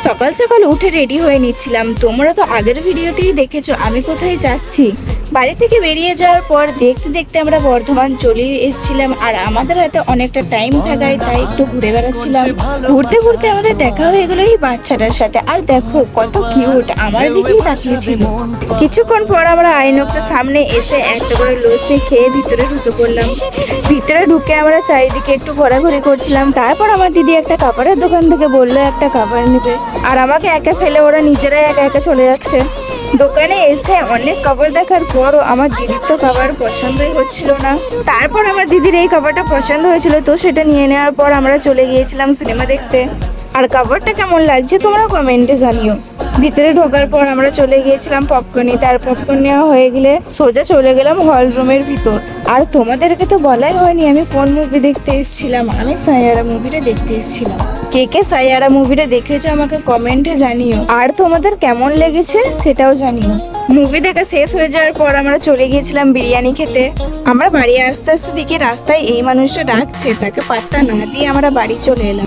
সকাল সকাল উঠে রেডি হয়ে নিচ্ছিলাম। তোমরা তো আগের ভিডিওতেই দেখেছো আমি কোথায় যাচ্ছি। বাড়ি থেকে বেরিয়ে যাওয়ার পর দেখতে দেখতে আমরা বর্ধমান চলে এসেছিলাম, আর আমাদের হাতে অনেকটা টাইম থাকায় তাই একটু ঘুরে বেড়াচ্ছিলাম। ঘুরতে ঘুরতে আমাদের দেখা হয়ে গেল এই বাচ্চাটার সাথে, আর দেখো কত কিউট, আমার দিকেই তাকিয়েছিল। কিছুক্ষণ পর আমরা আইনক্সের সামনে এসে একটা করে লস্যি খেয়ে ভিতরে ঢুকে পড়লাম। ভিতরে ঢুকে আমরা চারিদিকে একটু ঘোরাঘুরি করছিলাম। তারপর আমার দিদি একটা কাপড়ের দোকান থেকে বললো একটা কাপড় নেবে, আর আমাকে একা ফেলে ওরা নিজেরাই একা একা চলে যাচ্ছে। দোকানে এসে অনেক কাপড় দেখার পরও আমার দিদির তো কাপড় পছন্দই হচ্ছিল না। তারপর আমার দিদির এই কাপড়টা পছন্দ হয়েছিল, তো সেটা নিয়ে নেওয়ার পর আমরা চলে গিয়েছিলাম সিনেমা দেখতে। আর কাপড়টা কেমন লাগছে তোমরা কমেন্টে জানিও। ভিতরে ঢোকার পর আমরা চলে গিয়েছিলাম পপকর্ন নিতে, আর পপকর্ন নেওয়া হয়ে গেলে সোজা চলে গেলাম হল রুমের ভিতর। আর তোমাদেরকে তো বলাই হয়নি আমি কোন মুভি দেখতে এসেছিলাম। আমি সাইয়ারা মুভিটা দেখতে এসেছিলাম। কে কে সাইয়ারা মুভিটা দেখেছো আমাকে কমেন্টে জানিও, আর তোমাদের কেমন লেগেছে সেটাও জানিও। মুভি দেখা শেষ হয়ে যাওয়ার পর আমরা চলে গিয়েছিলাম বিরিয়ানি খেতে। আমরা বাড়ি আস্তে আস্তে দেখি রাস্তায় এই মানুষটা ডাকছে, তাকে পাত্তা না দিয়ে আমরা বাড়ি চলে এলাম।